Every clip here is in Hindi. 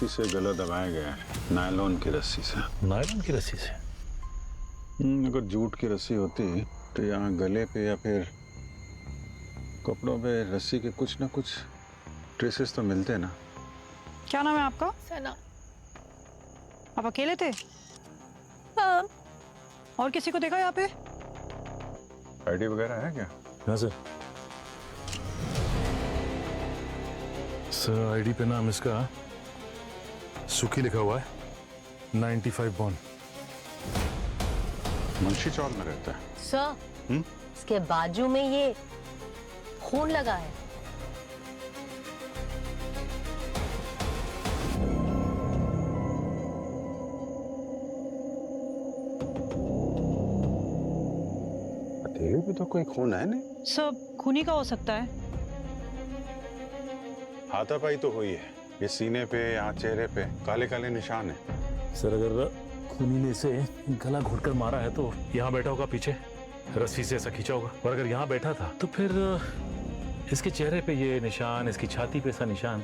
रस्सी से गला दबाया गया है, नायलॉन की रस्सी से। नायलॉन की रस्सी से? अगर जूट की रस्सी होती तो यहाँ गले पे या फिर कपड़ों पे रस्सी के कुछ ना कुछ ट्रेसेस तो मिलते ना। क्या नाम है आपका? सना। आप अकेले थे? हाँ। और किसी को देखा यहाँ पे? आईडी वगैरह है क्या? हाँ सर। सर आईडी पे नाम इसका सुखी लिखा हुआ है, 95 बॉर्न। मुंशी चौक में रहता है सर, इसके बाजू में ये खून लगा है। हथेली पे तो कोई खून है नहीं। सब खूनी का हो सकता है। हाथापाई तो हुई है, ये सीने पे यहाँ चेहरे पे काले काले निशान है। सर अगर खूनी ने इसे गला घोटकर मारा है तो यहाँ बैठा होगा पीछे, रस्सी से ऐसा खींचा होगा। और अगर यहाँ बैठा था तो फिर इसके चेहरे पे ये निशान, इसकी छाती पे ऐसा निशान,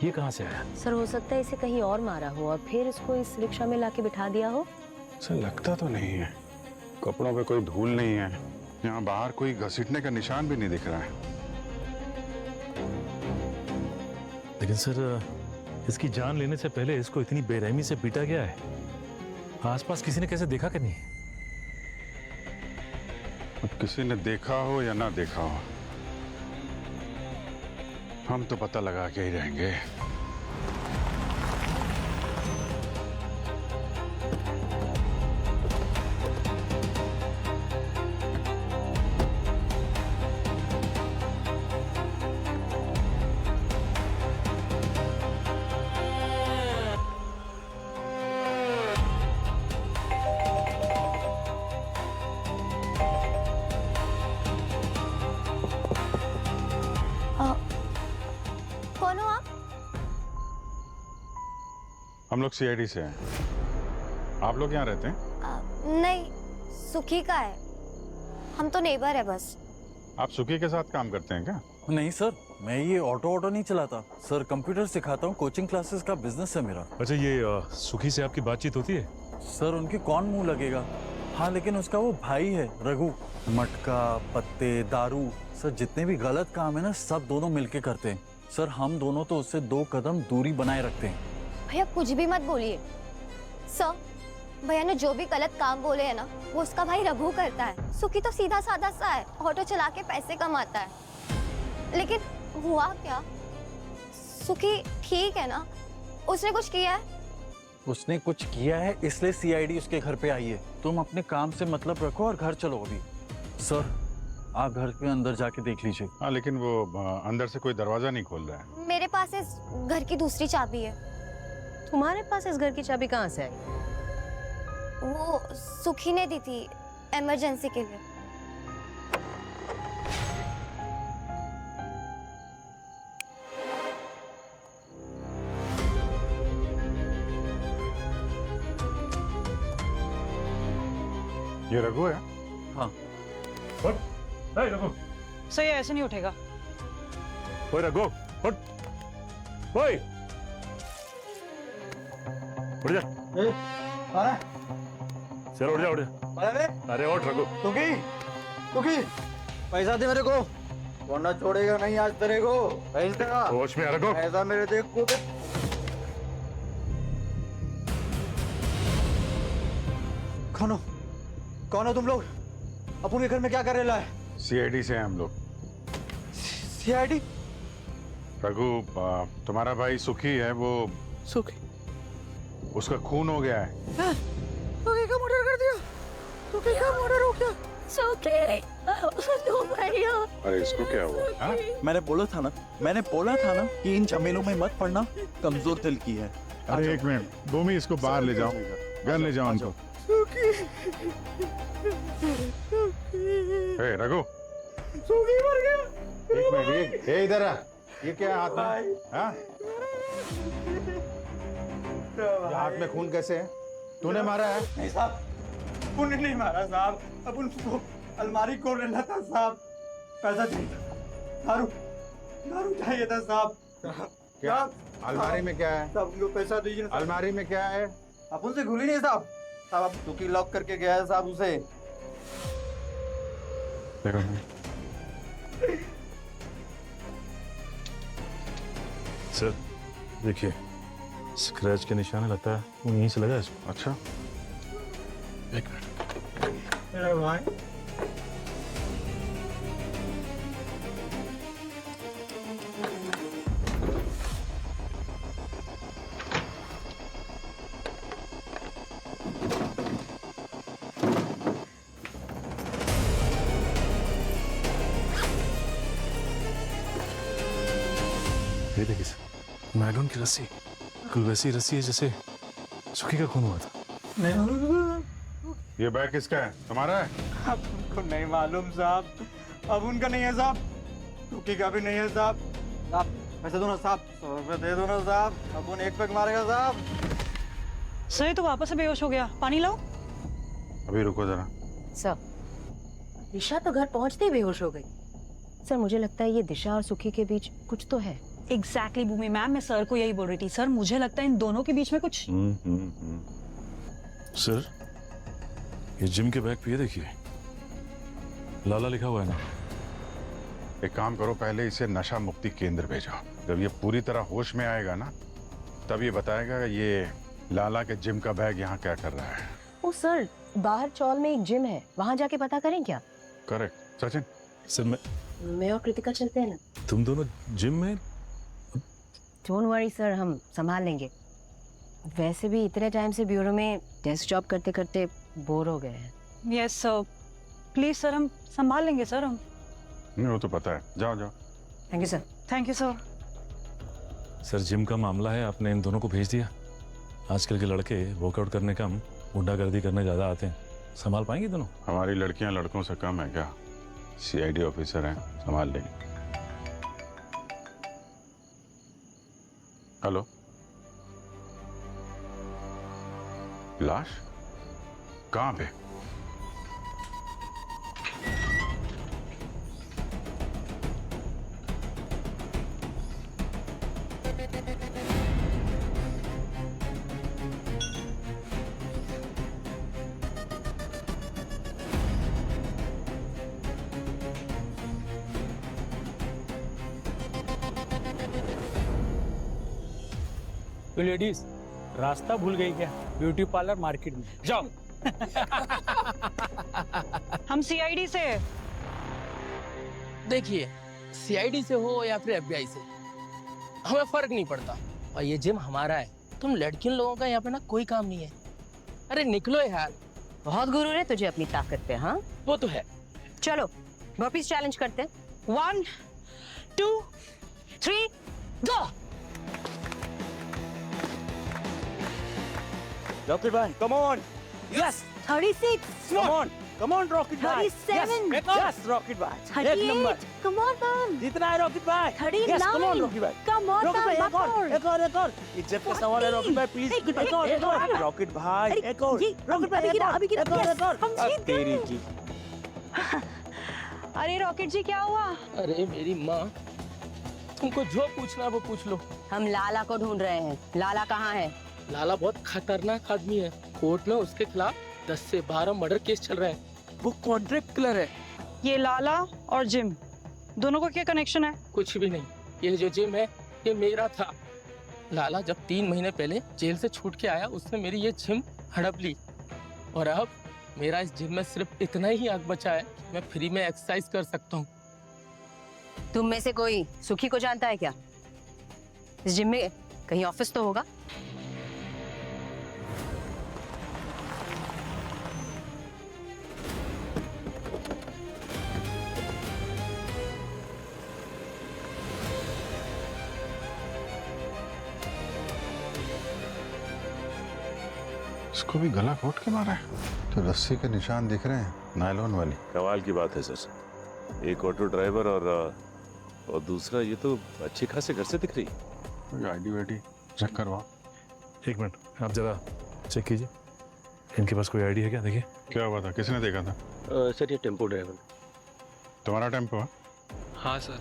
ये कहाँ से आया? सर हो सकता है इसे कहीं और मारा हो और फिर इसको इस रिक्शा में लाके बिठा दिया हो। सर लगता तो नहीं है, कपड़ों पे कोई धूल नहीं है, यहाँ बाहर कोई घसीटने का निशान भी नहीं दिख रहा है। लेकिन सर इसकी जान लेने से पहले इसको इतनी बेरहमी से पीटा गया है, आसपास किसी ने कैसे देखा कि नहीं? अब किसी ने देखा हो या ना देखा हो, हम तो पता लगा के ही रहेंगे। कौन हो आप? हम लोग सीआईडी से हैं। आप लोग यहाँ रहते हैं? नहीं, सुखी का है। हम तो नेबर है बस। आप सुखी के साथ काम करते हैं क्या? नहीं सर, मैं ये ऑटो नहीं चलाता सर, कंप्यूटर सिखाता हूँ, कोचिंग क्लासेस का बिजनेस है मेरा। अच्छा ये सुखी से आपकी बातचीत होती है? सर उनकी कौन मुंह लगेगा। हाँ लेकिन उसका वो भाई है रघु, मटका, पत्ते, दारू, सर जितने भी गलत काम है ना सब दोनों मिलके करते हैं। सर हम दोनों तो उससे 2 कदम दूरी बनाए रखते हैं। भैया कुछ भी मत बोलिए। सर, भैया ने जो भी गलत काम बोले है ना वो उसका भाई रघु करता है। सुखी तो सीधा साधा सा है, ऑटो चला के पैसे कमाता है। लेकिन हुआ क्या? सुखी ठीक है ना? उसने कुछ किया है? उसने कुछ किया है इसलिए सीआईडी उसके घर पे आई है। तुम अपने काम से मतलब रखो और घर चलो अभी। सर आप घर के अंदर जाके देख लीजिए। हाँ लेकिन वो अंदर से कोई दरवाजा नहीं खोल रहा है। मेरे पास इस घर की दूसरी चाबी है। तुम्हारे पास इस घर की चाबी कहाँ से आई? वो सुखी ने दी थी इमरजेंसी के लिए। ये रघु है? हाँ। रघु, सही है, ऐसे नहीं उठेगा। ओए रघु, उठ। ओए उठ जा। चलो उठ जा उठ जा। अरे उठ रघु। सुखी पैसा दे मेरे को, वरना छोड़ेगा नहीं आज तेरे को। पैसा होश में आ रघु। पैसा मेरे देख को दे। कौन हो तुम लोग? अपू के घर में क्या कर रहे है? सीआईडी से हैं हम लोग। सीआईडी? रघु तुम्हारा भाई सुखी है, वो सुखी उसका खून हो गया है। सुखी का मर्डर कर दिया। सुखी का मर्डर हो गया। अरे इसको क्या हुआ? हाँ? मैंने बोला था ना कि इन झमेलों में मत पड़ना, कमजोर दिल की है। अरे एक मिनट भूमि, इसको बाहर ले जाओ, घर ले जाओ उनको। रघु सुखी मर गया। एक मिनट, ये इधर आ। ये क्या हाथ में? हाँ? ये हाथ में खून कैसे है? तूने मारा है? नहीं साहब, अपन ने नहीं मारा साहब। अपन को अलमारी खोल रहा था साहब। पैसा चाहिए था, दारू चाहिए था साहब। क्या अलमारी में क्या है? साहब उनको पैसा दीजिए ना साहब। अलमारी में क्या है? आप उनसे खुली नहीं साहब। साहब आप दुखी लॉक करके गया है साहब उसे। देखो सर देखिए, स्क्रैच के निशान लगता है वो यहीं से लगा है इसको। अच्छा, एक मिनट। मेरा भाई ये देखिए सर, नायलॉन की रस्सी, बिल्कुल वैसी रस्सी है जैसे सुखी का खून हुआ था। ये बैग किसका है? तुम्हारा है? अब उनको नहीं मालूम साहब। अब उनका नहीं है साहब, टूकी का भी नहीं है साहब। साहब पैसे दो ना साहब, 100 रुपये दे दो ना साहब। अब उन एक पैक मारेगा साहब। सर ये तो वापस से बेहोश हो गया, पानी लाओ। अभी रुको जरा। सर, दिशा तो घर पहुंचते ही बेहोश हो गई। सर मुझे लगता है ये दिशा और सुखी के बीच कुछ तो है। एग्जैक्टली भूमि मैम, मैं सर को यही बोल रही थी। सर मुझे लगता है इन दोनों के बीच में कुछ। सर ये जिम के बैग पे ये देखिए, लाला लिखा हुआ है ना। एक काम करो, पहले इसे नशा मुक्ति केंद्र भेजो। जब ये पूरी तरह होश में आएगा ना, तब ये बताएगा ये लाला के जिम का बैग यहाँ क्या कर रहा है। ओ सर, बाहर चौल में एक जिम है, वहां जाके पता करें क्या? करेक्ट। सचिन, सर मैं और कृतिका चलते हैं ना। तुम दोनों जिम में? डोंट वरी सर, हम संभाल लेंगे। वैसे भी इतने टाइम से ब्यूरो में डेस्क जॉब करते करते बोर हो गए हैं। यस सर, प्लीज सर, हम संभाल लेंगे सर। हम नहीं वो तो पता है। जाओ जाओ। Thank you sir. Thank you sir. Sir gym का मामला है, आपने इन दोनों को भेज दिया। आजकल के लड़के वर्कआउट करने कम गुंडागर्दी करने ज़्यादा आते हैं। संभाल पाएंगे दोनों? हमारी लड़कियां लड़कों से कम है क्या? CID ऑफिसर हैं, संभाल लेंगे। हेलो, लाश कहाँ पे? तो लेडीज रास्ता भूल गई क्या? ब्यूटी पार्लर मार्केट में जाओ। हम CID से। देखिए, CID से हो या फिर FBI से, हमें फर्क नहीं पड़ता। और ये जिम हमारा है, तुम लड़कियों लोगों का यहाँ पे ना कोई काम नहीं है। अरे निकलो यार। बहुत गुरूर है तुझे अपनी ताकत पे। हाँ वो तो है। चलो बर्पीज चैलेंज करते हैं। 1 2 3 गो। रॉकेट भाई come on. Yes 36 come on rocket भाई। 37 यस रॉकेट भाई एक नंबर। 38 come on ma'am. जितना है रॉकेट भाई। 39 यस कम ऑन रॉकेट भाई। कम ऑन रॉकेट भाई मैम। एक और इज्जत का सवाल है रॉकेट भाई, प्लीज एक और रॉकेट भाई एक और रॉकेट भाई एक और हम जीत गए। तेरी की। अरे रॉकेट जी क्या हुआ? अरे मेरी माँ, तुमको जो पूछना है वो पूछ लो। हम लाला को ढूंढ रहे हैं। लाला कहाँ है? लाला बहुत खतरनाक आदमी है। कोर्ट में उसके खिलाफ 10 से 12 मर्डर केस चल रहे हैं। वो कॉन्ट्रैक्ट किलर है। ये लाला और जिम दोनों का क्या कनेक्शन है? कुछ भी नहीं। ये जो जिम है ये मेरा था। लाला जब 3 महीने पहले जेल से छूट के आया, उसने मेरी ये जिम हड़प ली। और अब मेरा इस जिम में सिर्फ इतना ही हक बचा है कि मैं फ्री में एक्सरसाइज कर सकता हूँ। तुम में से कोई सुखी को जानता है क्या? इस जिम में कहीं ऑफिस तो होगा। इसको भी गला घोट के मारा है। तो रस्सी के निशान दिख रहे हैं, नायलॉन वाली। कमाल की बात है सर। एक ऑटो ड्राइवर और दूसरा ये तो अच्छी खासे घर से दिख रही है। ID वाइडी चेक करवाओ। एक मिनट, आप जरा चेक कीजिए, इनके पास कोई ID है क्या? देखिए। क्या हुआ था? किसने देखा था? सर ये टेम्पो ड्राइवर। तुम्हारा टेम्पो है? हाँ सर।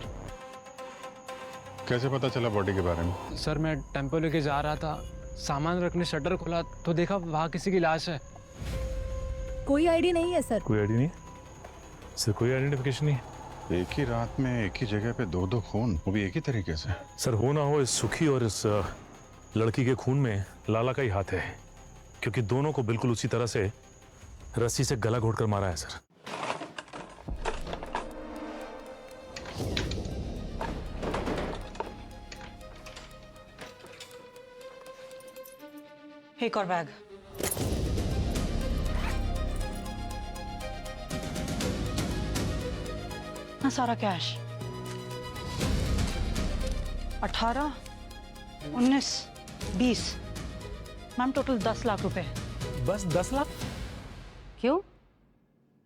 कैसे पता चला बॉडी के बारे में? सर मैं टेम्पो लेके जा रहा था, सामान रखने शटर खोला तो देखा वहाँ किसी की लाश है। कोई आईडिया नहीं है सर। कोई आईडी नहीं है सर, कोई आइडेंटिफिकेशन नहीं है। एक ही रात में एक ही जगह पे दो खून, वो भी एक ही तरीके से। सर हो ना हो इस सुखी और इस लड़की के खून में लाला का ही हाथ है, क्योंकि दोनों को बिल्कुल उसी तरह से रस्सी से गला घोटकर मारा है सर। एक और बैग। ना सारा कैश 18, 19, 20, मैम टोटल 10 लाख रुपए। बस 10 लाख? क्यों?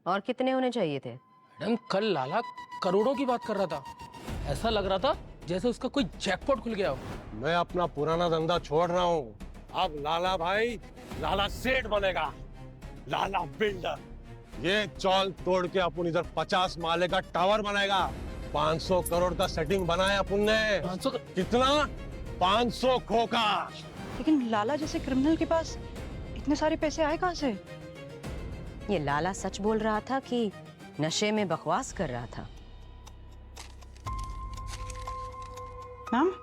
और कितने होने चाहिए थे? मैडम कल लाला करोड़ों की बात कर रहा था, ऐसा लग रहा था जैसे उसका कोई जैकपॉट खुल गया हो। मैं अपना पुराना धंधा छोड़ रहा हूँ, अब लाला भाई लाला सेठ बनेगा, लाला बिल्डर। ये चौल तोड़ के अपन इधर 50 माले का टावर बनाएगा। 500 करोड़ का सेटिंग बनाया अपन ने। 500 कितना? 500 खोका। लेकिन लाला जैसे क्रिमिनल के पास इतने सारे पैसे आए कहाँ से? ये लाला सच बोल रहा था कि नशे में बकवास कर रहा था? मैम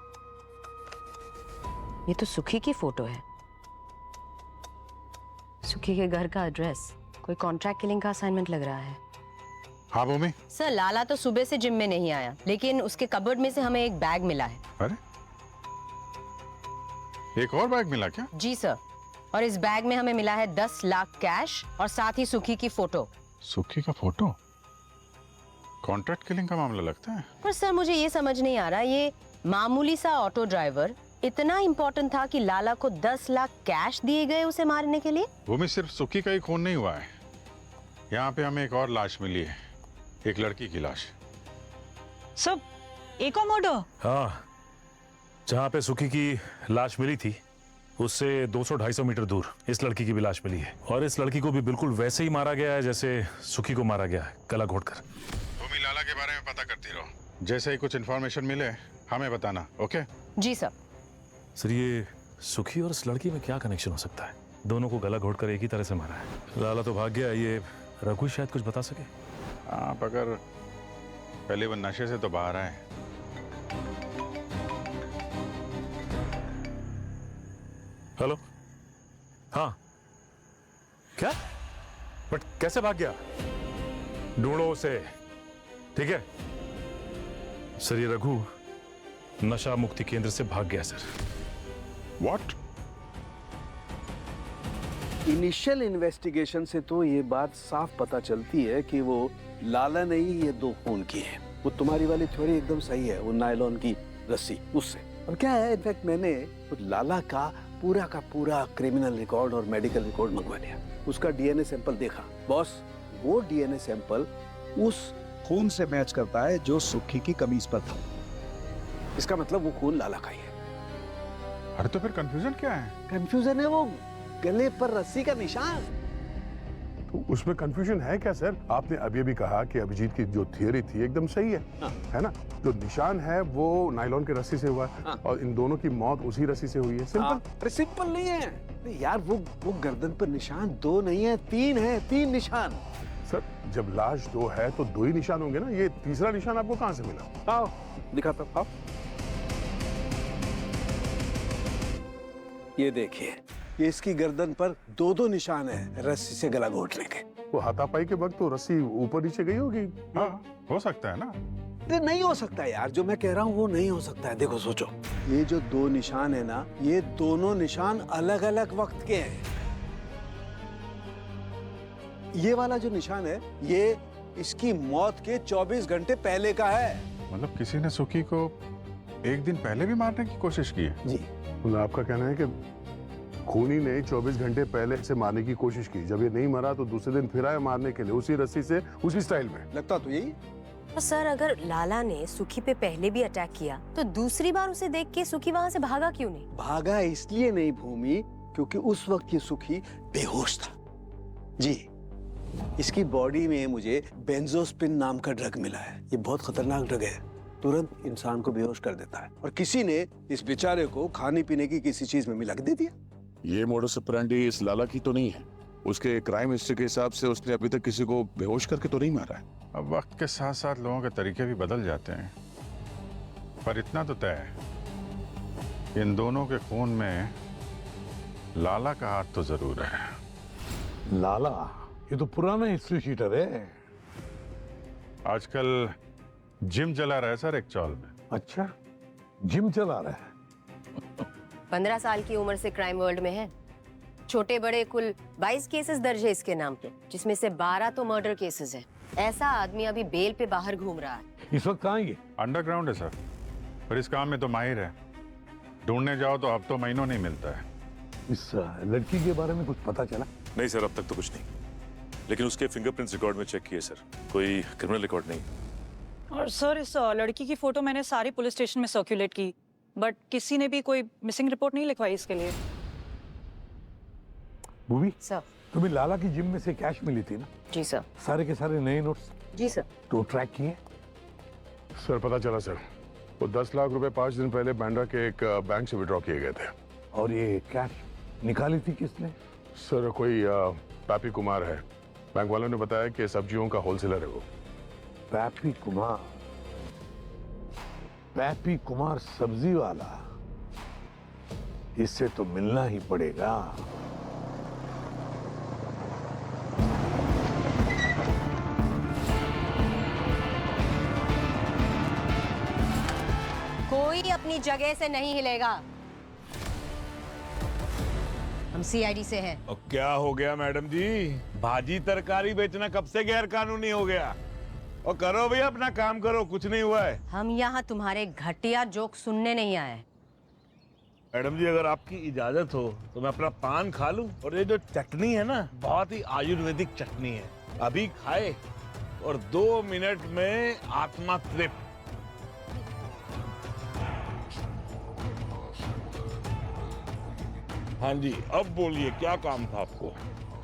ये तो सुखी की फोटो है, सुखी के घर का एड्रेस। कोई कॉन्ट्रैक्ट किलिंग का असाइनमेंट लग रहा है। हाँ भूमि। सर लाला तो सुबह से जिम में नहीं आया, लेकिन उसके कबर्ड में से हमें एक बैग मिला है। अरे एक और बैग मिला क्या? जी सर, और इस बैग में हमें मिला है 10 लाख कैश और साथ ही सुखी की फोटो। सुखी का फोटो? कॉन्ट्रैक्ट किलिंग का मामला लगता है। पर सर मुझे ये समझ नहीं आ रहा, ये मामूली सा ऑटो ड्राइवर इतना इंपॉर्टेंट था कि लाला को 10 लाख कैश दिए गए उसे मारने के लिए? भूमि सिर्फ सुखी का ही खून नहीं हुआ है, यहाँ पे हमें एक और लाश मिली है, एक लड़की की लाश। सब एक और मर्डर? हाँ, जहाँ पे सुखी की लाश मिली थी उससे 200-250 मीटर दूर इस लड़की की भी लाश मिली है, और इस लड़की को भी बिल्कुल वैसे ही मारा गया है जैसे सुखी को मारा गया है, गला घोटकर। भूमि लाला के बारे में पता करती रहो, जैसे ही कुछ इन्फॉर्मेशन मिले हमें बताना। ओके? जी सर। सर ये सुखी और इस लड़की में क्या कनेक्शन हो सकता है? दोनों को गला घोटकर एक ही तरह से मारा है। लाला तो भाग गया, ये रघु शायद कुछ बता सके। आप अगर पहले वो नशे से तो बाहर आए। हेलो, हाँ क्या? बट कैसे भाग गया? ढूंढो उसे, ठीक है? सर ये रघु नशा मुक्ति केंद्र से भाग गया सर। व्हाट? इनिशियल इन्वेस्टिगेशन से तो ये बात साफ पता चलती है कि वो लाला ने ही ये 2 खून किए हैं। वो तुम्हारी वाली थ्योरी एकदम सही है, वो नायलॉन की रस्सी उससे। और क्या है, इनफैक्ट मैंने लाला का पूरा क्रिमिनल रिकॉर्ड और मेडिकल रिकॉर्ड मंगवा लिया। उसका डीएनए सैंपल देखा बॉस, वो डीएनए सैंपल उस खून से मैच करता है जो सुखी की कमीज पर था। इसका मतलब वो खून लाला का ही है। अरे तो फिर कंफ्यूजन क्या है? कंफ्यूजन है वो गले पर रस्सी का निशान। तो उसमें कंफ्यूजन है क्या सर? आपने अभी अभी कहा कि अभिजीत की जो थियरी थी एकदम सही है, है ना? जो निशान है वो नायलॉन की रस्सी से हुआ है, और इन दोनों की मौत उसी रस्सी से हुई है। सिंपल। अरे सिंपल नहीं है यार, वो गर्दन पर निशान 2 नहीं है, 3 है, 3 निशान। सर जब लाश 2 है तो 2 ही निशान होंगे ना, ये तीसरा निशान आपको कहाँ से मिला? आओ दिखाता हूं। ये देखिए, ये इसकी गर्दन पर 2 निशान है रस्सी से गला घोटने के। वो हाथापाई के वक्त तो रस्सी ऊपर नीचे गई होगी। हाँ हो सकता है ना। नहीं हो सकता यार, जो मैं कह रहा हूँ वो नहीं हो सकता है। देखो सोचो, ये जो 2 निशान है ना, ये दोनों निशान अलग अलग वक्त के हैं। ये वाला जो निशान है ये इसकी मौत के 24 घंटे पहले का है। मतलब किसी ने सुखी को एक दिन पहले भी मारने की कोशिश की है? जी। मतलब आपका कहना है कि खूनी ने 24 घंटे पहले से मारने की कोशिश की, जब ये नहीं मरा तो दूसरे दिन फिर आया मारने के लिए उसी रस्सी से, उसी स्टाइल में। लगता तो यही। तो सर अगर लाला ने सुखी पे पहले भी अटैक किया तो दूसरी बार उसे देख के सुखी वहाँ से भागा क्यों नहीं? भागा इसलिए नहीं भूमि, क्योंकि उस वक्त ये सुखी बेहोश था। जी, इसकी बॉडी में मुझे बेंजोस्पिन नाम का ड्रग मिला है। ये बहुत खतरनाक ड्रग है, तुरंत इंसान को बेहोश कर देता है, और किसी ने इस बेचारे को खाने पीने की किसी चीज में मिला के दे दिया। ये मोडस ऑपरेंडी इस लाला की तो नहीं है। उसके क्राइम हिस्ट्री के हिसाब से उसने अभी तक किसी को बेहोश करके तो नहीं मारा है। अब वक्त के साथ साथ लोगों के तरीके भी बदल जाते हैं, पर इतना तो तय है, इन दोनों के खून में लाला का हाथ तो जरूर है। लाला, ये तो पुराना हिस्ट्री शीटर है। आजकल जिम चला रहा है सर एक चौल में। अच्छा, जिम चला रहा है। 15 साल की उम्र से क्राइम वर्ल्ड में है। छोटे बड़े कुल 22 केसेस दर्ज है इसके नाम पे, जिसमें से 12 तो मर्डर केसेस हैं। ऐसा आदमी अभी बेल पे बाहर घूम रहा है। इस वक्त कहाँ है? अंडरग्राउंड है सर, पर इस काम में तो माहिर है। ढूंढने जाओ तो हफ्तों महीनों नहीं मिलता है। इस लड़की के बारे में कुछ पता चला? नहीं सर, अब तक तो कुछ नहीं, लेकिन उसके फिंगरप्रिंट्स रिकॉर्ड में चेक किए सर, कोई क्रिमिनल रिकॉर्ड नहीं। और सर इस लड़की की फोटो मैंने सारी पुलिस स्टेशन में सर्कुलेट की, बट किसी ने भी कोई मिसिंग रिपोर्ट नहीं लिखवाई इसके लिए। भूमि सर। तुम्हें लाला की जिम में से कैश मिली थी ना? जी सर। सारे के सारे नए नोट्स? जी सर। तो ट्रैक किए? सर पता चला सर, वो 10 लाख रुपए 5 दिन पहले बांद्रा के एक बैंक से विड्रॉ किए गए थे। और ये कैश निकाली थी किसने? सर कोई पैपी कुमार है, बैंक वालों ने बताया कि सब्जियों का होलसेलर है वो। पैपी कुमार? पैपी कुमार सब्जी वाला? इससे तो मिलना ही पड़ेगा। कोई अपनी जगह से नहीं हिलेगा। हम सीआईडी से हैं। और क्या हो गया मैडम जी? भाजी तरकारी बेचना कब से गैर कानूनी हो गया? और करो भैया अपना काम करो, कुछ नहीं हुआ है। हम यहाँ तुम्हारे घटिया जोक सुनने नहीं आए। मैडम जी अगर आपकी इजाजत हो तो मैं अपना पान खा लूं। और ये जो चटनी है ना, बहुत ही आयुर्वेदिक चटनी है, अभी खाए और 2 मिनट में आत्मा तृप्त। हाँ जी, अब बोलिए क्या काम था आपको?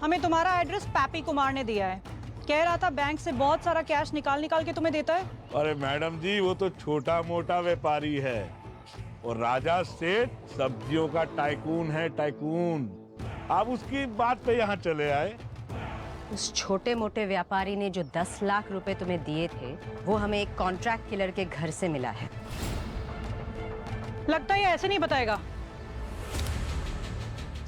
हमें तुम्हारा एड्रेस पैपी कुमार ने दिया है। कह रहा था बैंक से बहुत सारा कैश निकाल के तुम्हें देता है। अरे मैडम जी वो तो छोटा मोटा व्यापारी है, और राजा सेठ सब्जियों का टाइकून है, टाइकून। आप उसकी बात पे यहाँ चले आए। उस छोटे मोटे व्यापारी ने जो 10 लाख रुपए तुम्हें दिए थे, वो हमें एक कॉन्ट्रैक्ट किलर के घर से मिला है। लगता है ये ऐसे नहीं बताएगा।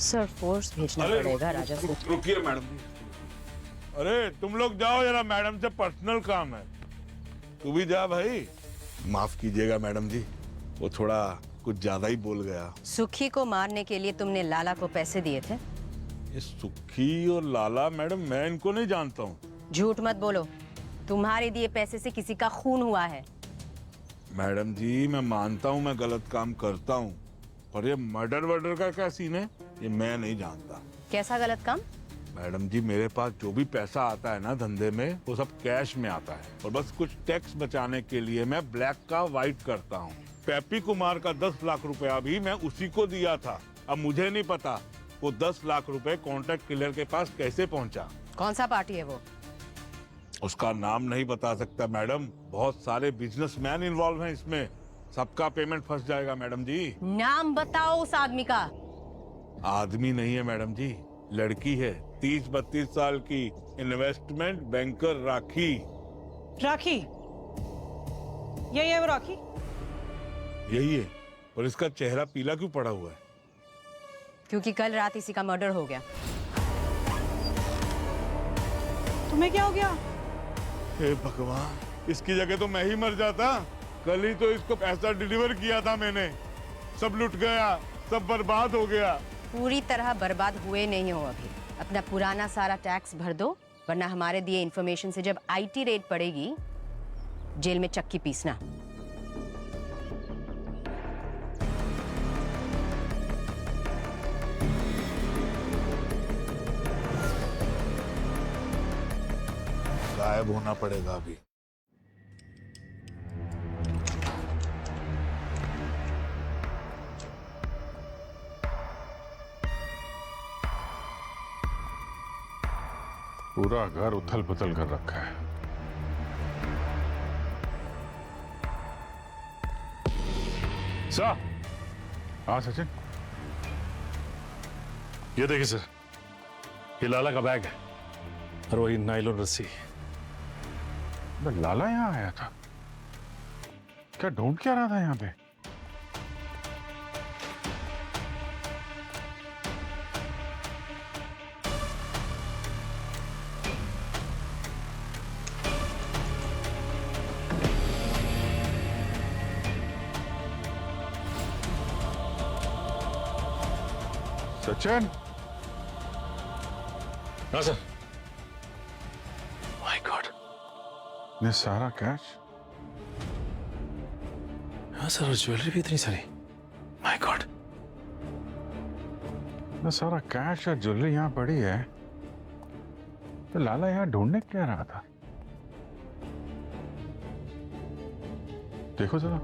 सर फोर्स भेजना पड़ेगा राजा से। रुकिए मैडम जी। अरे तुम लोग जाओ जरा, मैडम से पर्सनल काम है। तू भी जा भाई। माफ कीजिएगा मैडम जी, वो थोड़ा कुछ ज्यादा ही बोल गया। सुखी को मारने के लिए तुमने लाला को पैसे दिए थे? ये सुखी और लाला मैडम, मैं इनको नहीं जानता हूँ। झूठ मत बोलो, तुम्हारे दिए पैसे से किसी का खून हुआ है। मैडम जी मैं मानता हूँ मैं गलत काम करता हूँ, पर ये मर्डर वर्डर का क्या सीन है ये मैं नहीं जानता। कैसा गलत काम? मैडम जी मेरे पास जो भी पैसा आता है ना धंधे में, वो सब कैश में आता है, और बस कुछ टैक्स बचाने के लिए मैं ब्लैक का व्हाइट करता हूँ। पैपी कुमार का 10 लाख रुपया भी मैं उसी को दिया था। अब मुझे नहीं पता वो 10 लाख रुपए कॉन्ट्रैक्ट किलर के पास कैसे पहुँचा। कौन सा पार्टी है वो? उसका नाम नहीं बता सकता मैडम, बहुत सारे बिजनेसमैन इन्वॉल्व हैं इसमें, सबका पेमेंट फंस जाएगा मैडम जी। नाम बताओ उस आदमी का। आदमी नहीं है मैडम जी, लड़की है, 30-32 साल की, इन्वेस्टमेंट बैंकर राखी। राखी? यही है वो राखी? यही है, और इसका चेहरा पीला क्यों पड़ा हुआ है? क्योंकि कल रात इसी का मर्डर हो गया। तुम्हें क्या हो गया? हे भगवान, इसकी जगह तो मैं ही मर जाता। कल ही तो इसको पैसा डिलीवर किया था मैंने, सब लुट गया, सब बर्बाद हो गया। पूरी तरह बर्बाद हुए नहीं हो अभी। अपना पुराना सारा टैक्स भर दो, वरना हमारे दिए इन्फॉर्मेशन से जब आईटी रेड पड़ेगी, जेल में चक्की पीसना। गायब होना पड़ेगा अभी। पूरा घर उथल पुथल कर रखा है। सर, हाँ सचिन, ये देखिए सर, ये लाला का बैग है और वही नायलॉन रस्सी। लाला यहाँ आया था? क्या ढूंढ क्या रहा था यहाँ पे? सचिन, हाँ सर। माय गॉड, ये सारा कैश? हाँ सर, और ज्वेलरी भी इतनी सारी। माय गॉड, ये सारा कैश और ज्वेलरी यहाँ पड़ी है, तो लाला यहाँ ढूंढने क्या रहा था? देखो जरा।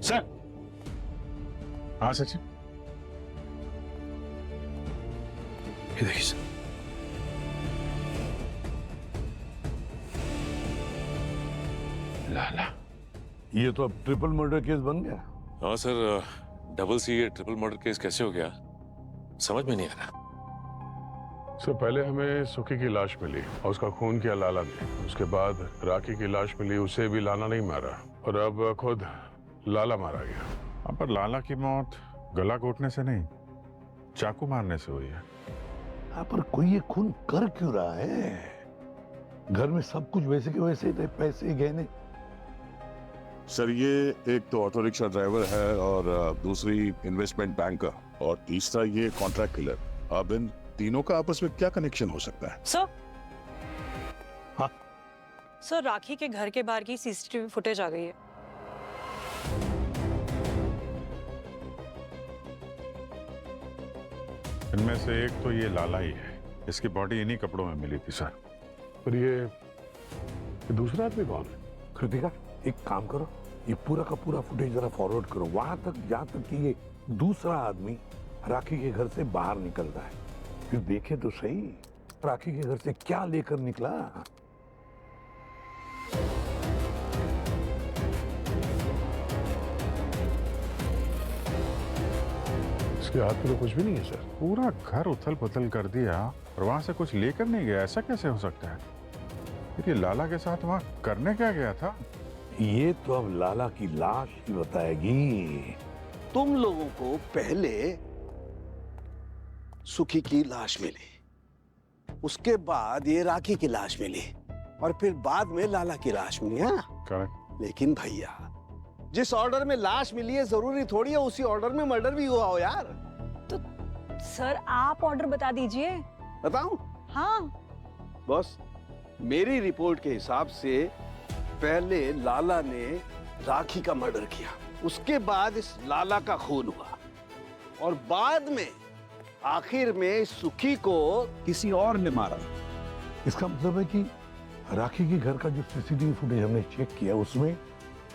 सर। हाँ सचिन, ये देखिए सर। लाला, ये तो अब ट्रिपल मर्डर केस बन गया। हाँ सर, डबल सी ये ट्रिपल मर्डर केस कैसे हो गया समझ में नहीं आ रहा। सर पहले हमें सुखी की लाश मिली और उसका खून किया लाला ने। उसके बाद राखी की लाश मिली, उसे भी लाला नहीं मारा और अब खुद लाला मारा गया। हाँ, पर लाला की मौत गला घोटने से नहीं, चाकू मारने से हुई है। हाँ, पर कोई ये खून कर क्यों रहा है? घर में सब कुछ वैसे के वैसे थे, पैसे गहने। सर ये एक तो ऑटो रिक्शा ड्राइवर है और दूसरी इन्वेस्टमेंट बैंकर और तीसरा ये कॉन्ट्रैक्ट किलर। अब इन तीनों का आपस में क्या कनेक्शन हो सकता है? सर, हाँ सर, राखी के घर के बाहर की सीसीटीवी फुटेज आ गई है। इनमें से एक तो ये लाला ही है। इसकी बॉडी इन्हीं कपड़ों में मिली थी सर। पर ये दूसरा आदमी कौन है? कृतिका, एक काम करो, ये पूरा का पूरा फुटेज जरा फॉरवर्ड करो वहां तक जहां तक कि ये दूसरा आदमी राखी के घर से बाहर निकल रहा है। फिर देखे तो सही राखी के घर से क्या लेकर निकला। इसके हाथ में तो कुछ भी नहीं है सर। पूरा घर उथल पुथल कर दिया और वहां से कुछ लेकर नहीं गया, ऐसा कैसे हो सकता है? फिर ये लाला के साथ वहां करने क्या गया था? ये तो अब लाला की लाश ही बताएगी। तुम लोगों को पहले सुखी की लाश मिली, उसके बाद ये राखी की लाश मिली और फिर बाद में लाला की लाश मिली। हाँ करेक्ट। लेकिन भैया, जिस ऑर्डर में लाश मिली है जरूरी थोड़ी है उसी ऑर्डर में मर्डर भी हुआ हो यार। तो सर आप ऑर्डर बता दीजिए। बताऊं? हाँ बॉस, मेरी रिपोर्ट के हिसाब से पहले लाला ने राखी का मर्डर किया, उसके बाद इस लाला का खून हुआ और बाद में आखिर में सुखी को किसी और ने मारा। इसका मतलब है कि राखी के घर का जो सीसीटीवी फुटेज हमने चेक किया उसमें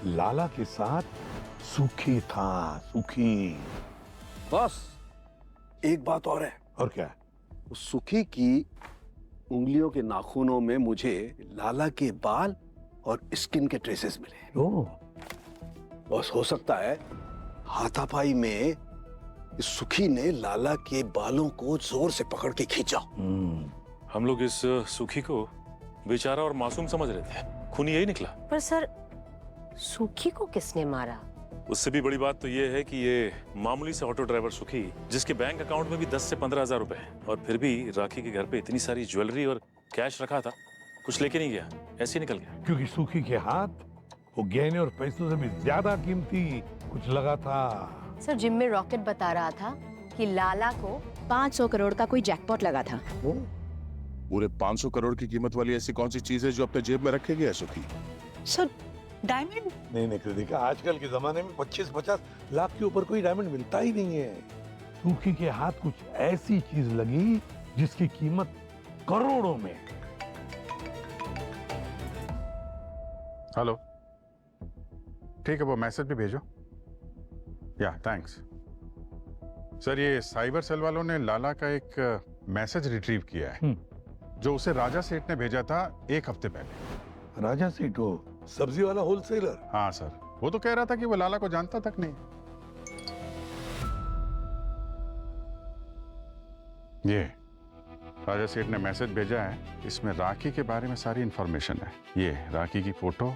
लाला के साथ सुखी था। सुखी। बस एक बात और है। और क्या? उस सुखी की उंगलियों के नाखूनों में मुझे लाला के बाल और स्किन के ट्रेसेस मिले। ओह। बस हो सकता है हाथापाई में इस सुखी ने लाला के बालों को जोर से पकड़ के खींचा। हम लोग इस सुखी को बेचारा और मासूम समझ रहे थे, खूनी यही निकला। पर सर, सुखी को किसने मारा? उससे भी बड़ी बात तो ये है कि ये मामूली से ऑटो ड्राइवर सुखी, जिसके बैंक अकाउंट में भी 10 से 15 हजार रुपए हैं, और फिर भी राखी के घर पे इतनी सारी ज्वेलरी और कैश रखा था, कुछ लेके नहीं गया, ऐसे ही निकल गया। क्योंकि सुखी के हाथ वो गहने और पैसों से भी ज्यादा कीमती कुछ लगा था। सर, जिम में रॉकेट बता रहा था कि लाला को 500 करोड़ का कोई जैकपॉट लगा था। पूरे 500 करोड़ की कीमत वाली ऐसी कौन सी चीज है जो अपने जेब में रखे गया सुखी? Sir, diamond? नहीं कृतिका, आजकल के जमाने में 25-50 लाख के ऊपर कोई डायमंड मिलता ही नहीं है। सुखी के हाथ कुछ ऐसी चीज लगी जिसकी कीमत करोड़ों में। हेलो, ठीक है, वो मैसेज भी भेजो। या थैंक्स सर। ये साइबर सेल वालों ने लाला का एक मैसेज रिट्रीव किया है जो उसे राजा सेठ ने भेजा था 1 हफ्ते पहले। राजा सेठ वो सब्जी वाला होलसेलर? हाँ सर, वो तो कह रहा था कि वो लाला को जानता तक नहीं। ये राजा सेठ ने मैसेज भेजा है, इसमें राखी के बारे में सारी इंफॉर्मेशन है। ये राखी की फोटो,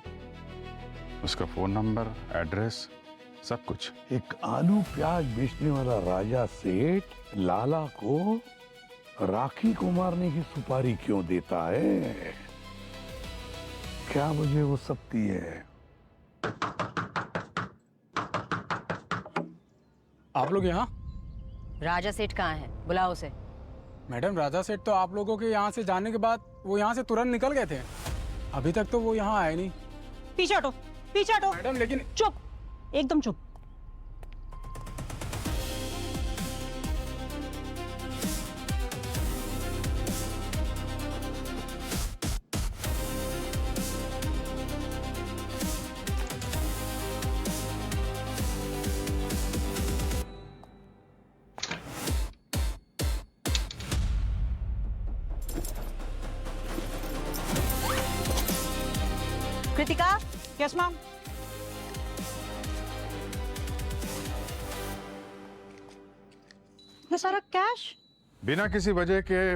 उसका फोन नंबर, एड्रेस, सब कुछ। एक आलू प्याज बेचने वाला राजा सेठ लाला को राखी को मारने की सुपारी क्यों देता है? क्या वजह हो सकती है? आप लोग यहाँ? राजा सेठ कहाँ है? बुलाओ उसे। मैडम, राजा सेठ तो आप लोगों के यहाँ से जाने के बाद वो यहाँ से तुरंत निकल गए थे। अभी तक तो वो यहाँ आए नहीं। पीछे हटो, पीछे हटो। मैडम लेकिन चुप, एकदम चुप। Kritika, yes ma'am. ये सारा कैश? बिना किसी वजह के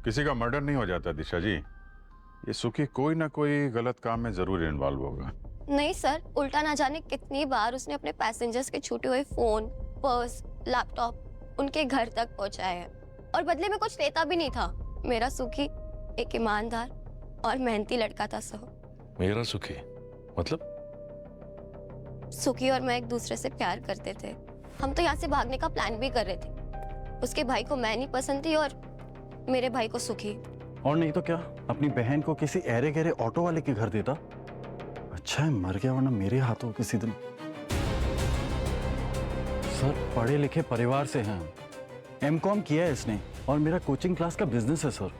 किसी का मर्डर नहीं हो जाता दिशा जी। ये सुखी कोई ना कोई गलत काम में जरूर इन्वॉल्व होगा। नहीं सर, उल्टा ना जाने कितनी बार उसने अपने पैसेंजर्स के छूटे हुए फोन, पर्स, लैपटॉप उनके घर तक पहुंचाए हैं और बदले में कुछ लेता भी नहीं था। मेरा सुखी एक ईमानदार और मेहनती लड़का था सर। मेरा सुखी मतलब? सुखी और मैं एक दूसरे से प्यार करते थे। हम तो यहाँ से भागने का प्लान भी कर रहे थे। उसके भाई को मैं नहीं पसंद थी और मेरे भाई को सुखी। और नहीं तो क्या, अपनी बहन को किसी ऐरे गहरे ऑटो वाले के घर देता। अच्छा है मर गया, वरना मेरे हाथों किसी दिन। सर, पढ़े लिखे परिवार से हैं। एमकॉम किया है इसने और मेरा कोचिंग क्लास का बिजनेस है सर।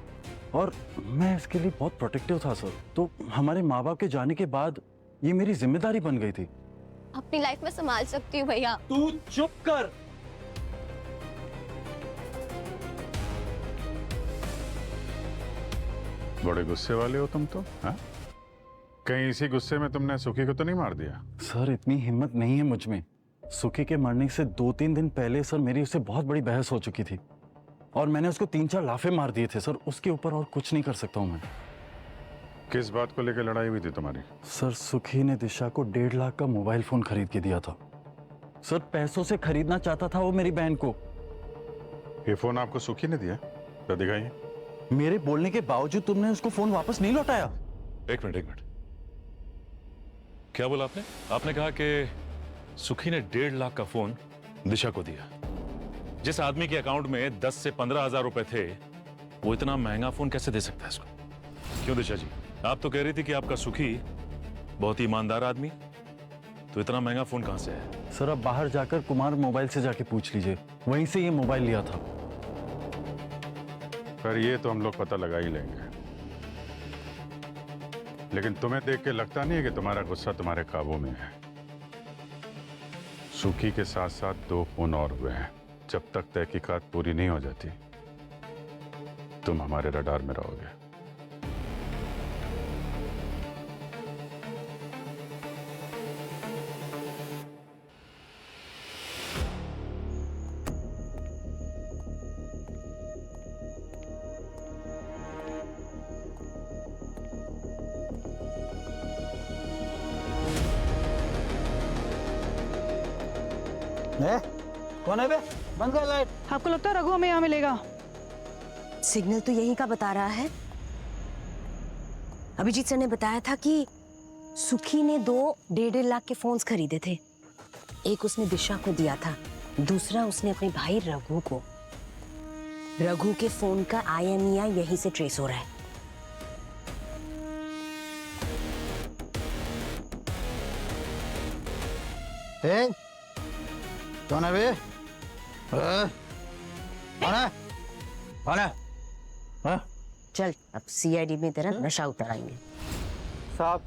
और मैं इसके लिए बहुत प्रोटेक्टिव था सर। तो हमारे माँ बाप के जाने के बाद ये मेरी जिम्मेदारी बन गई थी। अपनी लाइफ में संभाल सकती हूँ भैया। तू चुप कर। बड़े गुस्से वाले हो तुम तो, हाँ? कहीं इसी गुस्से में तुमने सुखी को तो नहीं मार दिया? सर, इतनी हिम्मत नहीं है मुझ में। सुखी के मरने से 2-3 दिन पहले सर मेरी उससे बहुत बड़ी बहस हो चुकी थी और मैंने उसको 3-4 लाफे मार दिए थे सर। उसके ऊपर और कुछ नहीं कर सकता हूँ मैं। किस बात को लेकर लड़ाई हुई थी तुम्हारी? सर, सुखी ने दिशा को 1.5 लाख का मोबाइल फोन खरीद के दिया था। सर, पैसों से खरीदना चाहता था वो मेरी बहन को। ये फोन आपको सुखी ने दिया? तो दिखाइए। मेरे बोलने के बावजूद तुमने उसको फोन वापस नहीं लौटाया। एक मिनट, क्या बोला आपने? आपने कहा कि सुखी ने 1.5 लाख का फोन दिशा को दिया। जिस आदमी के अकाउंट में 10 से 15 हजार रुपए थे, वो इतना महंगा फोन कैसे दे सकता है इसको? क्यों दिशा जी, आप तो कह रही थी कि आपका सुखी बहुत ईमानदार आदमी, तो इतना महंगा फोन कहां से है? सर, अब बाहर जाकर कुमार मोबाइल से जाके पूछ लीजिए, वहीं से ये मोबाइल लिया था। पर ये तो हम लोग पता लगा ही लेंगे। लेकिन तुम्हें देख के लगता नहीं है कि तुम्हारा गुस्सा तुम्हारे काबू में है? सुखी के साथ साथ 2 फोन और हुए हैं। जब तक तहकीकात पूरी नहीं हो जाती, तुम हमारे रडार में रहोगे। कौन है बे? बंद कर लाइट। आपको लगता है रघु हमें यहाँ मिलेगा? सिग्नल तो यहीं का बता रहा है। अभिजीत सर ने बताया था कि सुखी ने 2 1.5 लाख के फोन्स खरीदे थे। एक उसने दिशा को दिया था, दूसरा उसने अपने भाई रघु को। रघु के फोन का IMEI यहीं से ट्रेस हो रहा है। कौन है बे? चल, अब CID में तेरा नशा उतराएंगे। साहब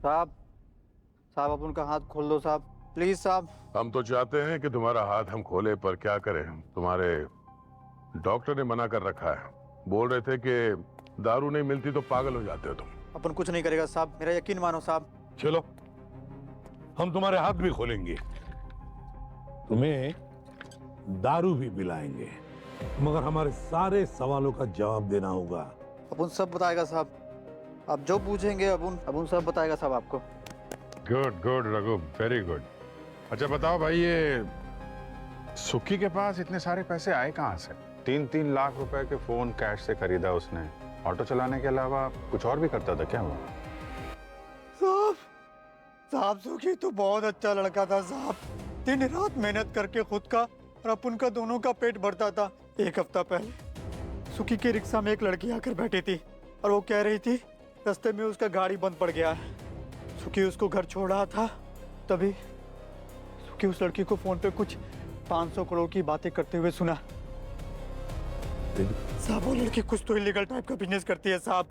साहब साहब, अब उनका हाथ खोल दो साहब, प्लीज साहब। हम तो चाहते हैं कि तुम्हारा हाथ हम खोले, पर क्या करें, तुम्हारे डॉक्टर ने मना कर रखा है, बोल रहे थे कि दारू नहीं मिलती तो पागल हो जाते हो तुम। अपन कुछ नहीं करेगा साहब, मेरा यकीन मानो साहब। चलो हम तुम्हारे हाथ भी खोलेंगे, तुम्हें दारू भी पिलाएंगे, मगर हमारे सारे सवालों का जवाब देना होगा। अपन सब बताएगा साहब, आप जो पूछेंगे अपन सब बताएगा साहब आपको। Good good Raghu, very good. अच्छा बताओ भाई, ये सुखी के पास इतने सारे पैसे आए कहाँ से? 3-3 लाख रुपए के फोन कैश से खरीदा उसने। ऑटो चलाने के अलावा कुछ और भी करता था क्या वो? साहब सुखी तो बहुत अच्छा लड़का था साहब, दिन रात मेहनत करके खुद का और अपन का दोनों का पेट भरता था। एक हफ्ता पहले सुखी के रिक्शा में एक लड़की आकर बैठी थी और वो कह रही थी रास्ते में उसका गाड़ी बंद पड़ गया है। सुखी उसको घर छोड़ रहा था, तभी सुखी उस लड़की को फोन पे कुछ 500 करोड़ की बातें करते हुए सुना। साहब वो लड़की कुछ तो इलीगल टाइप का बिजनेस करती है साहब।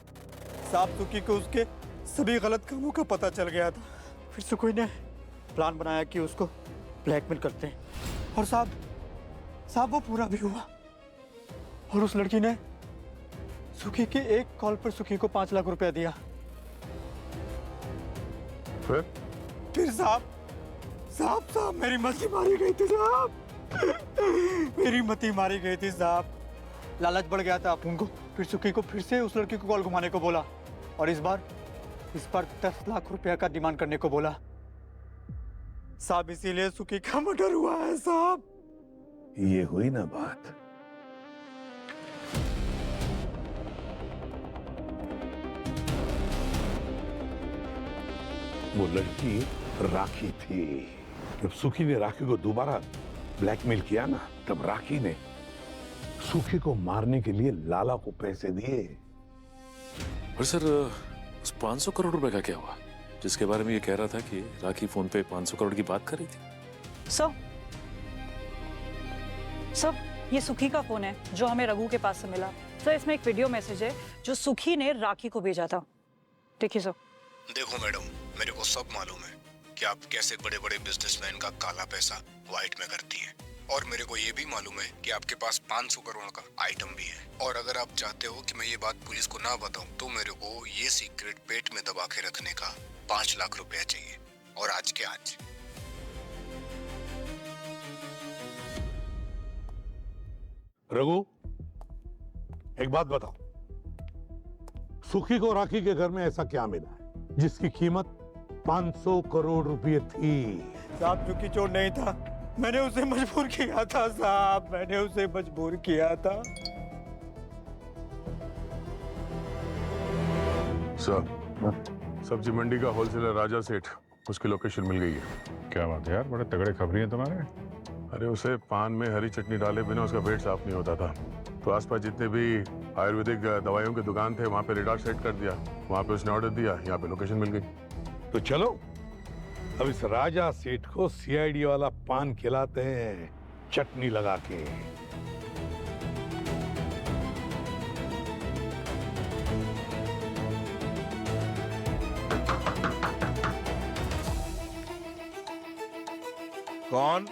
सुखी को उसके सभी गलत कामों का पता चल गया था। फिर सुखी ने प्लान बनाया कि उसको ब्लैकमेल करते हैं, और साहब वो पूरा भी हुआ। और उस लड़की ने सुखी के एक कॉल पर सुखी को 5 लाख रुपया दिया। फिर साहब मेरी मती मारी गई थी साहब, मेरी मती मारी गई थी साहब। लालच बढ़ गया था अपन को। फिर सुखी को फिर से उस लड़की को कॉल घुमाने को बोला, और इस बार 10 लाख रुपया का डिमांड करने को बोला साहब। इसीलिए सुखी का मर्डर हुआ है साहब। ये हुई ना बात। वो लड़की राखी थी। जब सुखी ने राखी को दोबारा ब्लैकमेल किया ना, तब राखी ने सुखी को मारने के लिए लाला को पैसे दिए। और सर उस 500 करोड़ रुपए का क्या हुआ, जिसके बारे में ये कह रहा था कि राखी फोन पे 500 करोड़ की बात कर रही थी? सर ये सुखी का फोन है जो हमें रघु के पास से मिला। सर इसमें एक वीडियो मैसेज है जो सुखी ने राखी को भेजा था। देखिए सर। देखो मैडम, मेरे को सब मालूम है कि आप कैसे बड़े बड़े बिजनेसमैन का काला पैसा व्हाइट में करती हैं, और मेरे को ये भी मालूम है कि आपके पास 500 करोड़ का आइटम भी है। और अगर आप चाहते हो कि मैं ये बात पुलिस को ना बताऊं, तो मेरे को ये सीक्रेट पेट में दबा के रखने का 5 लाख रुपया चाहिए, और आज के आज। रघु, एक बात बताओ, सुखी को राखी के घर में ऐसा क्या मिला है जिसकी कीमत 500 करोड़ रुपए थी? साहब सुखी चोर नहीं था, मैंने उसे मजबूर किया था साहब, मैंने उसे मजबूर किया था। सर, सब्जी मंडी का होलसेलर राजा सेठ, उसकी लोकेशन मिल गई है। क्या बात है यार, बड़े तगड़े खबरी हैं तुम्हारे। अरे उसे पान में हरी चटनी डाले बिना उसका पेट साफ नहीं होता था, तो आसपास जितने भी आयुर्वेदिक दवाइयों के दुकान थे वहाँ पे रेडार सेट कर दिया। वहाँ पे उसने ऑर्डर दिया, यहाँ पे लोकेशन मिल गई। तो चलो अब इस राजा सेठ को सीआईडी वाला पान खिलाते हैं, चटनी लगा के। कौन?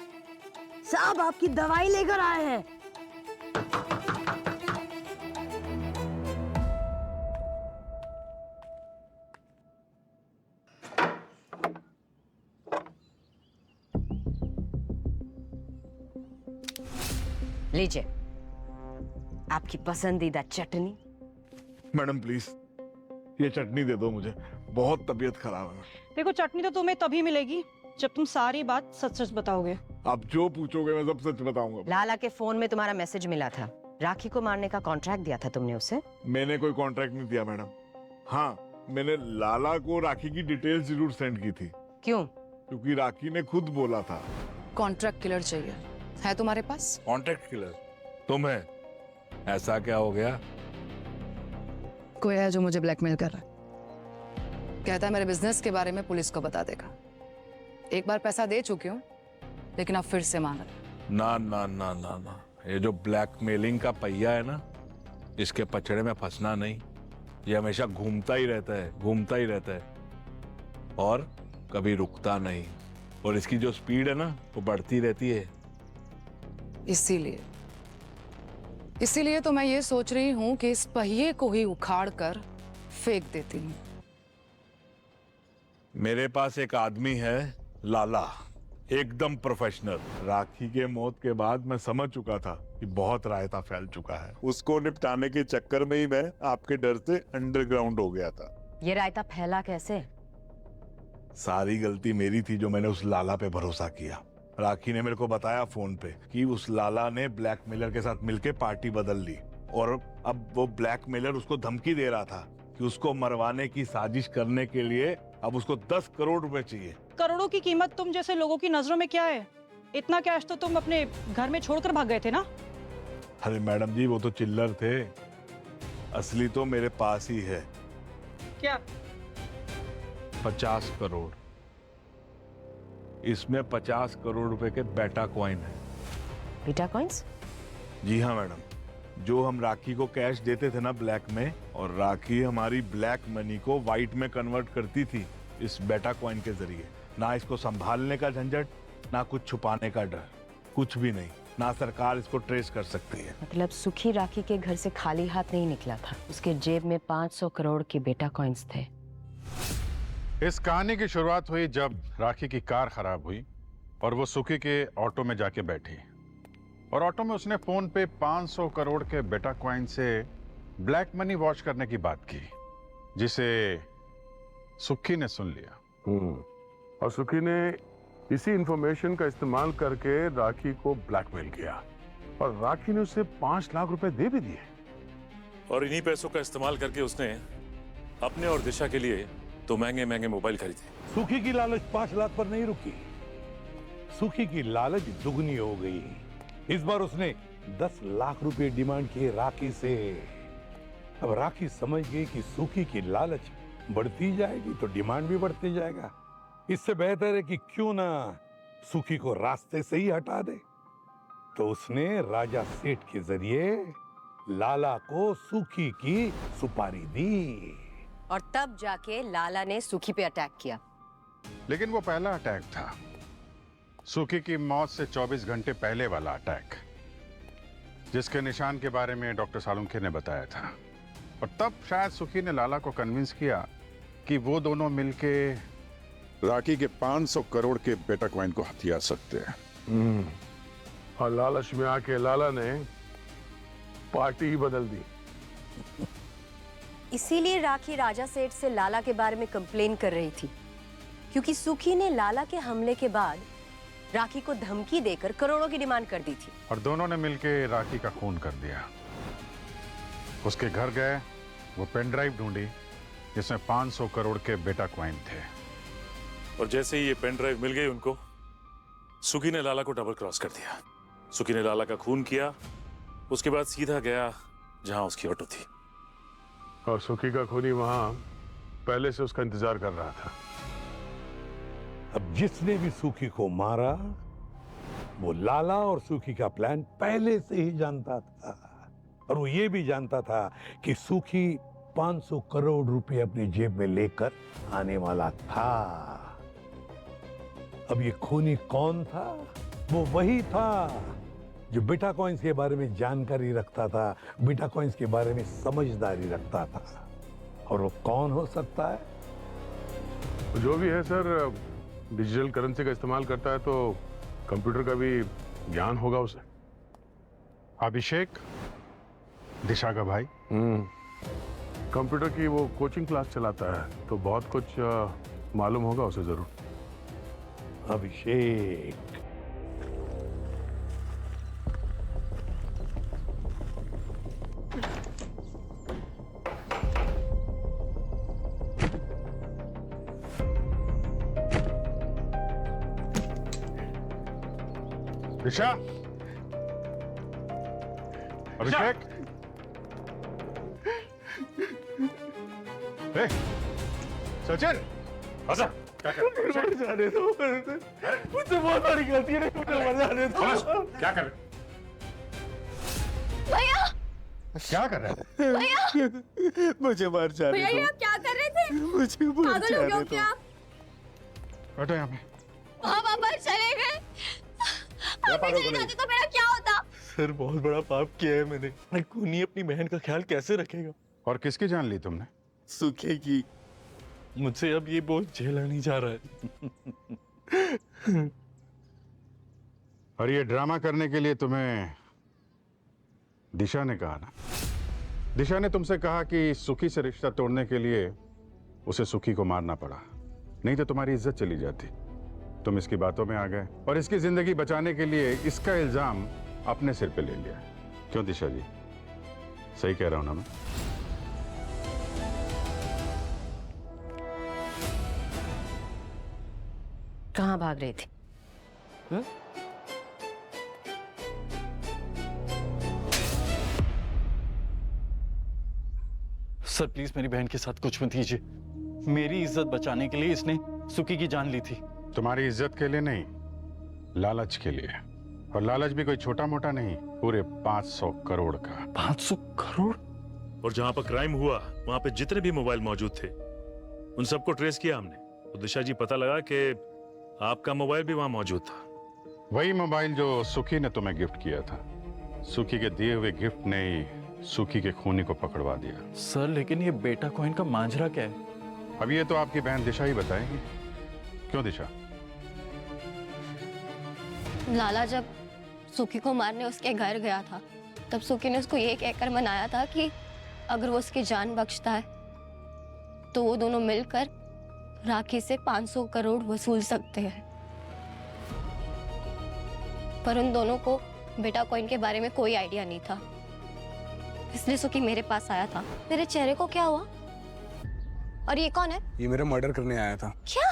साहब आपकी दवाई लेकर आए हैं। लीजिए आपकी पसंदीदा चटनी। मैडम प्लीज ये चटनी दे दो मुझे, बहुत तबीयत खराब है। देखो चटनी तो तुम्हें तभी मिलेगी जब तुम सारी बात सच सच बताओगे। आप जो पूछोगे मैं सब सच बताऊंगा। लाला के फोन में तुम्हारा मैसेज मिला था, राखी को मारने का कॉन्ट्रैक्ट दिया था तुमने उसे। मैंने कोई कॉन्ट्रैक्ट नहीं दिया मैडम। हाँ, मैंने लाला को राखी की डिटेल्स जरूर सेंड की थी। क्यों? क्योंकि राखी ने खुद बोला था। कॉन्ट्रैक्ट किलर चाहिए है तुम्हारे पास? Contract killer? तुम्हें ऐसा क्या हो गया? कोई है जो मुझे ब्लैकमेल कर रहा है, कहता है मेरे बिजनेस के बारे में पुलिस को बता देगा। एक बार पैसा दे चुकी हूँ, लेकिन अब फिर से मांग रहा। ना ना ना ना ना, ये जो ब्लैकमेलिंग का पहिया है ना, इसके पचड़े में फंसना नहीं। ये हमेशा घूमता ही रहता है, घूमता ही रहता है, और कभी रुकता नहीं। और इसकी जो स्पीड है ना, वो बढ़ती रहती है। इसीलिए इसीलिए तो मैं ये सोच रही हूँ कि इस पहिए को ही उखाड़ कर फेंक देती हूँ। मेरे पास एक आदमी है, लाला, एकदम प्रोफेशनल। राखी के मौत के बाद मैं समझ चुका था कि बहुत रायता फैल चुका है। उसको निपटाने के चक्कर में ही मैं आपके डर से अंडरग्राउंड हो गया था। ये रायता फैला कैसे? सारी गलती मेरी थी जो मैंने उस लाला पे भरोसा किया। राखी ने मेरे को बताया फोन पे कि उस लाला ने ब्लैकमेलर के साथ मिलके पार्टी बदल ली और अब वो ब्लैकमेलर उसको धमकी दे रहा था कि उसको मरवाने की साजिश करने के लिए अब उसको 10 करोड़ रुपए चाहिए। करोड़ों की कीमत तुम जैसे लोगों की नजरों में क्या है? इतना कैश तो तुम अपने घर में छोड़कर भाग गए थे ना? अरे मैडम जी, वो तो चिल्लर थे, असली तो मेरे पास ही है। क्या? 50 करोड़। इसमें 50 करोड़ रुपए के बेटा कॉइन है। बेटा कॉइन्स? जी हाँ मैडम, जो हम राखी को कैश देते थे ना ब्लैक में, और राखी हमारी ब्लैक मनी को व्हाइट में कन्वर्ट करती थी इस बेटा कॉइन के जरिए। ना इसको संभालने का झंझट, ना कुछ छुपाने का डर, कुछ भी नहीं। ना सरकार इसको ट्रेस कर सकती है। मतलब सुखी राखी के घर से खाली हाथ नहीं निकला था, उसके जेब में 500 करोड़ के बेटा कॉइन्स थे। इस कहानी की शुरुआत हुई जब राखी की कार खराब हुई और वो सुखी के ऑटो में जाके बैठी और ऑटो में उसने फोन पे 500 करोड़ के बेटा कॉइन से ब्लैक मनी वॉच करने की बात की, जिसे सुखी ने सुन लिया। और सुखी ने इसी इंफॉर्मेशन का इस्तेमाल करके राखी को ब्लैकमेल किया और राखी ने उसे 5 लाख रुपए दे भी दिए। और इन्हीं पैसों का इस्तेमाल करके उसने अपने और दिशा के लिए तो महंगे महंगे मोबाइल खरीदे। सुखी की लालच 5 लाख पर नहीं रुकी, सुखी की लालच दुगनी हो गई। इस बार उसने 10 लाख रुपए डिमांड किए राखी से। अब राखी समझ गई कि सुखी की लालच बढ़ती जाएगी तो डिमांड भी बढ़ती जाएगा। इससे बेहतर है कि क्यों ना सुखी को रास्ते से ही हटा दे। तो उसने राजा सेठ के जरिए लाला को सुखी की सुपारी दी और तब जाके लाला ने सुखी पे अटैक किया। लेकिन वो पहला अटैक था, सुखी की मौत से 24 घंटे पहले वाला अटैक, जिसके निशान के बारे में डॉक्टर सालुंखे ने बताया था। और तब शायद सुखी ने लाला को कन्विंस किया कि वो दोनों मिलके राखी के 500 करोड़ के बेटा कॉइन को हथिया सकते हैं। और लालच में आके लाला ने पार्टी ही बदल दी। इसीलिए राखी राजा सेठ से लाला के बारे में कंप्लेन कर रही थी, क्योंकि सुखी ने लाला के हमले के बाद राखी को धमकी देकर करोड़ों की डिमांड कर दी थी। और दोनों ने मिलके राखी का खून कर दिया। उसके घर गए, वो पेन ड्राइव ढूंढी जिसमें 500 करोड़ के बेटा कॉइन थे। और जैसे ही ये पेन ड्राइव मिल गई उनको, सुखी ने लाला को डबल क्रॉस कर दिया। सुखी ने लाला का खून किया, उसके बाद सीधा गया जहां उसकी ऑटो थी। और सुखी का खूनी वहां पहले से उसका इंतजार कर रहा था। अब जिसने भी सुखी को मारा वो लाला और सुखी का प्लान पहले से ही जानता था, और वो ये भी जानता था कि सुखी 500 करोड़ रुपए अपनी जेब में लेकर आने वाला था। अब ये खूनी कौन था? वो वही था जो बेटा कॉइन्स के बारे में जानकारी रखता था, बेटा कॉइन्स के बारे में समझदारी रखता था। और वो कौन हो सकता है? जो भी है सर, डिजिटल करेंसी का इस्तेमाल करता है तो कंप्यूटर का भी ज्ञान होगा उसे। अभिषेक, दिशा का भाई। कंप्यूटर की वो कोचिंग क्लास चलाता है तो बहुत कुछ मालूम होगा उसे जरूर। अभिषेक, दिशा, अभिषेक, सचिन, आजा। क्या कर रहे हो? मर जाने दो, मुझसे बहुत बड़ी गलती है, मुझे मर जाने दो। क्या कर रहे? भैया, क्या कर रहे थे? भैया, मुझे मर जाने भैया ये दो। आप क्या कर रहे थे? मुझे मर पागल हो गए हो जाने क्या? बैठो यहाँ पे। वहाँ वापस चले गए। आप पागल चले बने? जाते तो मेरा क्या होता? सर बहुत बड़ा पाप किया है मैंने। खूनी अपनी बहन का ख्याल कैसे रखेगा? और किसकी जान ली तुमने? सूखे की। मुझसे अब ये बोझ झेला नहीं जा रहा है। और ये ड्रामा करने के लिए तुम्हें दिशा ने कहा ना? दिशा ने तुमसे कहा कि सुखी से रिश्ता तोड़ने के लिए उसे सुखी को मारना पड़ा, नहीं तो तुम्हारी इज्जत चली जाती। तुम इसकी बातों में आ गए और इसकी जिंदगी बचाने के लिए इसका इल्जाम अपने सिर पे ले लिया। क्यों दिशा जी, सही कह रहा हूं ना मैं? कहाँ भाग रही थी? सर प्लीज मेरी बहन के साथ कुछ मत कीजिए। मेरी इज्जत बचाने के लिए इसने सुखी की जान ली थी। तुम्हारी इज्जत के लिए नहीं, लालच के लिए। और लालच भी कोई छोटा मोटा नहीं, पूरे 500 करोड़ का। 500 करोड़? और जहां पर क्राइम हुआ वहां पे जितने भी मोबाइल मौजूद थे उन सबको ट्रेस किया हमने। तो दिशा जी पता लगा कि आपका मोबाइल भी वहां मौजूद था। वही मोबाइल जो सुखी ने तुम्हें गिफ्ट किया था। सुखी के दिए हुए गिफ्ट ने ही सुखी के खूनी को पकड़वा दिया। सर लेकिन ये बेटा कॉइन का मांझरा क्या है? अब ये तो आपकी बहन दिशा ही बताएगी। क्यों दिशा? लाला जब सुखी को मारने उसके घर गया था तब सुखी ने उसको ये कहकर मनाया था कि अगर वो उसकी जान बख्शता है तो वो दोनों मिलकर राखी से 500 करोड़ वसूल सकते हैं। पर उन दोनों को बेटा कॉइन के बारे में कोई आइडिया नहीं था, इसलिए सुखी मेरे पास आया था। तेरे चेहरे को क्या हुआ? और ये कौन है? ये मेरा मर्डर करने आया था। क्या?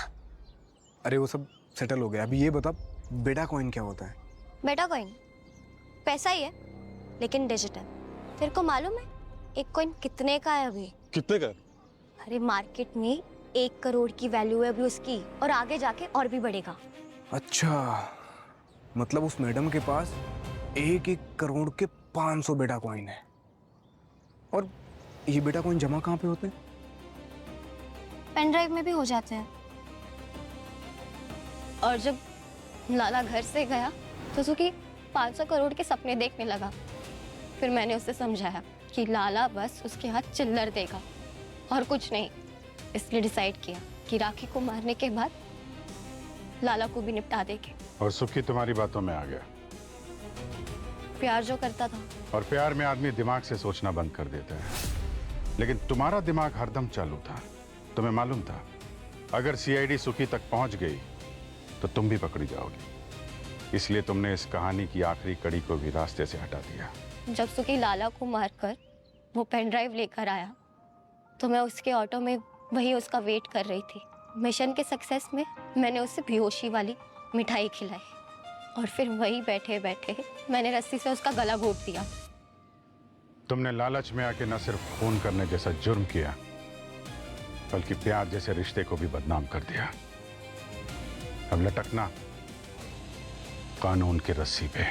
अरे वो सब सेटल हो गया। अभी ये बता, बेटा कॉइन क्या होता है? बेटा कॉइन पैसा ही है, लेकिन डिजिटल। तेरे को मालूम है एक कॉइन कितने का है अभी? कितने का? अरे मार्केट में 1 करोड़ की वैल्यू है अभी उसकी, और आगे जाके और भी बढ़ेगा। अच्छा, मतलब उस मैडम के पास 1 करोड़ के 500 बेटा कॉइन है। और ये बेटा कॉइन जमा कहाँ पे होते हैं? पेन ड्राइव में भी हो जाते हैं। और जब लाला घर से गया तो सुखी 500 करोड़ के सपने देखने लगा। फिर मैंने उसे समझाया कि लाला बस उसके हाथ चिल्लर देगा और कुछ नहीं। इसलिए डिसाइड किया कि राखी को मारने के बाद लाला को भी निपटा देंगे। और सुखी तुम्हारी बातों में आ गया। प्यार जो करता था। और प्यार में आदमी दिमाग से सोचना बंद कर देता है, लेकिन तुम्हारा दिमाग हरदम चालू था। तुम्हें मालूम था अगर सीआईडी सुखी तक पहुंच गई तो तुम भी पकड़ी जाओगी, इसलिए तुमने इस कहानी की आखिरी कड़ी को भी रास्ते से हटा दिया। जब सुखी लाला को मारकर वो पेन ड्राइव लेकर आया तो मैं उसके ऑटो में वही उसका वेट कर रही थी। मिशन के सक्सेस में मैंने उसे बेहोशी वाली मिठाई खिलाई और फिर वही बैठे बैठे मैंने रस्सी से उसका गला घोट दिया। तुमने लालच में आके न सिर्फ खून करने जैसा जुर्म किया, बल्कि प्यार जैसे रिश्ते को भी बदनाम कर दिया। अब लटकना कानून की रस्सी पे।